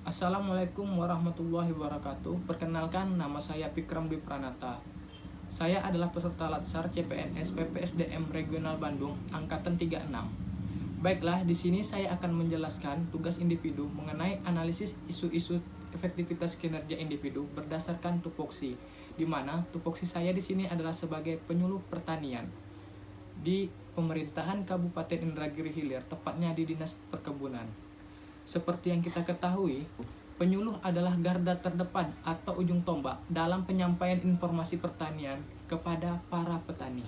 Assalamualaikum warahmatullahi wabarakatuh. Perkenalkan, nama saya Pikram Dwi Pranata. Saya adalah peserta Latsar CPNS PPSDM Regional Bandung angkatan 36. Baiklah, di sini saya akan menjelaskan tugas individu mengenai analisis isu-isu efektivitas kinerja individu berdasarkan tupoksi, di mana tupoksi saya di sini adalah sebagai penyuluh pertanian di pemerintahan Kabupaten Indragiri Hilir, tepatnya di Dinas Perkebunan. Seperti yang kita ketahui, penyuluh adalah garda terdepan atau ujung tombak dalam penyampaian informasi pertanian kepada para petani.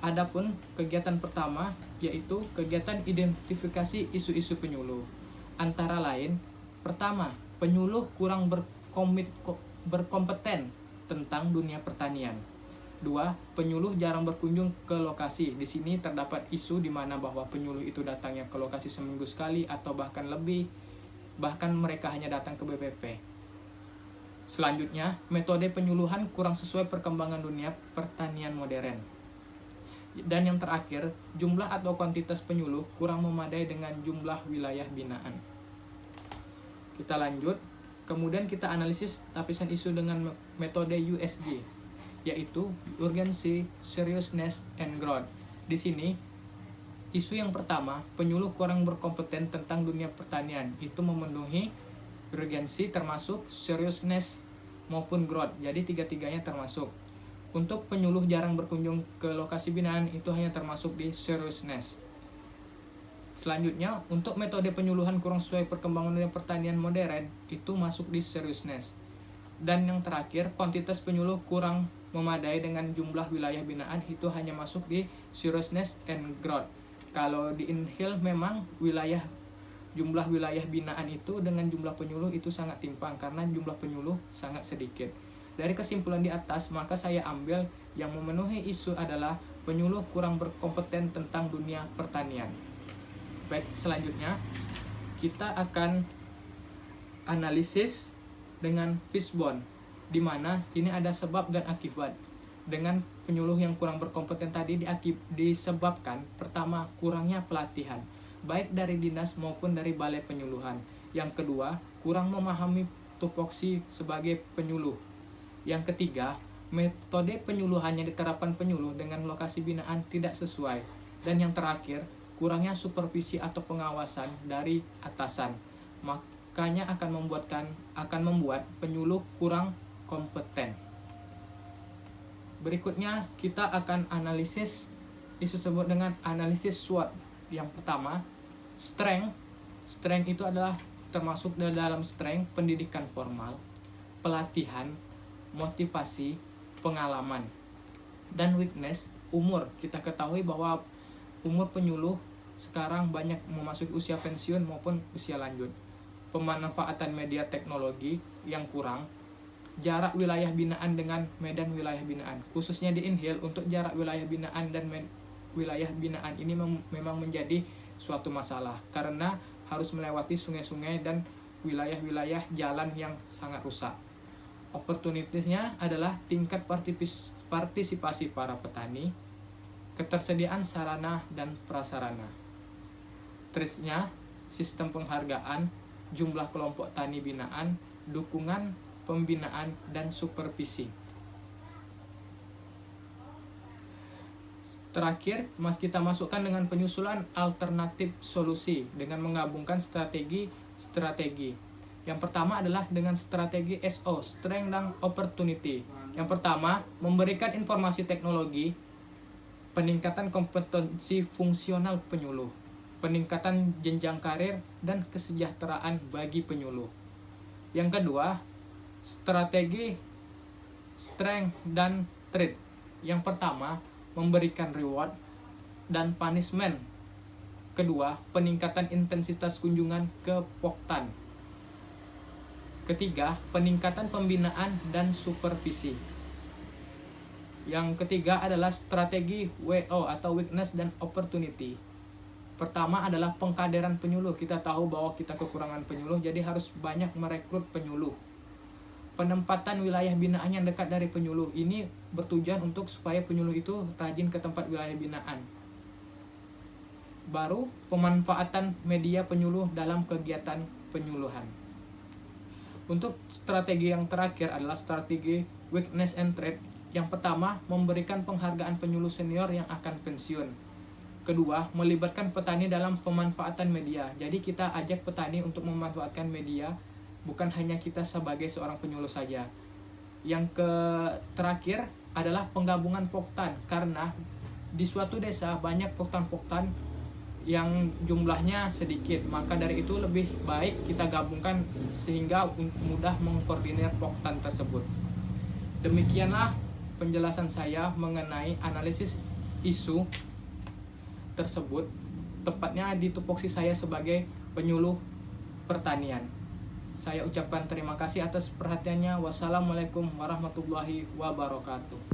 Adapun kegiatan pertama yaitu kegiatan identifikasi isu-isu penyuluh. Antara lain, pertama, penyuluh kurang berkompeten tentang dunia pertanian. 2. Penyuluh jarang berkunjung ke lokasi. Di sini terdapat isu di mana bahwa penyuluh itu datangnya ke lokasi seminggu sekali atau bahkan lebih, bahkan mereka hanya datang ke BPP. Selanjutnya, metode penyuluhan kurang sesuai perkembangan dunia pertanian modern. Dan yang terakhir, jumlah atau kuantitas penyuluh kurang memadai dengan jumlah wilayah binaan. Kita lanjut, kemudian kita analisis lapisan isu dengan metode USG, yaitu Urgency, Seriousness, and Growth. Di sini, isu yang pertama, penyuluh kurang berkompeten tentang dunia pertanian. Itu memenuhi urgensi termasuk seriousness maupun growth. Jadi tiga-tiganya termasuk. Untuk penyuluh jarang berkunjung ke lokasi binaan, itu hanya termasuk di seriousness. Selanjutnya, untuk metode penyuluhan kurang sesuai perkembangan dunia pertanian modern, itu masuk di seriousness. Dan yang terakhir, kuantitas penyuluh kurang memadai dengan jumlah wilayah binaan, itu hanya masuk di seriousness and growth. Kalau di Inhil memang jumlah wilayah binaan itu dengan jumlah penyuluh itu sangat timpang karena jumlah penyuluh sangat sedikit. Dari kesimpulan di atas, maka saya ambil yang memenuhi isu adalah penyuluh kurang berkompeten tentang dunia pertanian. Baik, selanjutnya kita akan analisis dengan fishbone, di mana ini ada sebab dan akibat. Dengan penyuluh yang kurang berkompeten tadi disebabkan pertama, kurangnya pelatihan baik dari dinas maupun dari balai penyuluhan. Yang kedua, kurang memahami tupoksi sebagai penyuluh. Yang ketiga, metode penyuluhan yang diterapkan penyuluh dengan lokasi binaan tidak sesuai. Dan yang terakhir, kurangnya supervisi atau pengawasan dari atasan. Makanya akan membuat penyuluh kurang kompeten. Berikutnya kita akan analisis isu tersebut dengan analisis SWOT. Yang pertama, strength. Strength itu adalah termasuk dalam strength pendidikan formal, pelatihan, motivasi, pengalaman. Dan weakness, umur. Kita ketahui bahwa umur penyuluh sekarang banyak memasuki usia pensiun maupun usia lanjut. Pemanfaatan media teknologi yang kurang, jarak wilayah binaan dengan medan wilayah binaan, khususnya di Inhil. Untuk jarak wilayah binaan dan wilayah binaan ini memang menjadi suatu masalah karena harus melewati sungai-sungai dan wilayah-wilayah jalan yang sangat rusak. Opportunitiesnya adalah tingkat partisipasi para petani, ketersediaan sarana dan prasarana. Threats-nya, sistem penghargaan, jumlah kelompok tani binaan, dukungan pembinaan dan supervisi. Terakhir, kita masukkan dengan penyusulan alternatif solusi dengan menggabungkan strategi. Yang pertama adalah dengan strategi SO, Strength dan Opportunity. Yang pertama, memberikan informasi teknologi, peningkatan kompetensi fungsional penyuluh, peningkatan jenjang karir dan kesejahteraan bagi penyuluh. Yang kedua, strategi strength dan threat. Yang pertama, memberikan reward dan punishment. Kedua, peningkatan intensitas kunjungan ke Poktan. Ketiga, peningkatan pembinaan dan supervisi. Yang ketiga adalah strategi WO atau weakness dan opportunity. Pertama adalah pengkaderan penyuluh. Kita tahu bahwa kita kekurangan penyuluh, jadi harus banyak merekrut penyuluh. Penempatan wilayah binaan yang dekat dari penyuluh ini bertujuan untuk supaya penyuluh itu rajin ke tempat wilayah binaan. Baru pemanfaatan media penyuluh dalam kegiatan penyuluhan. Untuk strategi yang terakhir adalah strategi weakness and threat. Yang pertama, memberikan penghargaan penyuluh senior yang akan pensiun. Kedua, melibatkan petani dalam pemanfaatan media. Jadi kita ajak petani untuk memanfaatkan media, bukan hanya kita sebagai seorang penyuluh saja. Yang terakhir adalah penggabungan poktan, karena di suatu desa banyak poktan-poktan yang jumlahnya sedikit, maka dari itu lebih baik kita gabungkan sehingga mudah mengkoordinir poktan tersebut. Demikianlah penjelasan saya mengenai analisis isu tersebut, tepatnya di tupoksi saya sebagai penyuluh pertanian. Saya ucapkan terima kasih atas perhatiannya. Wassalamualaikum warahmatullahi wabarakatuh.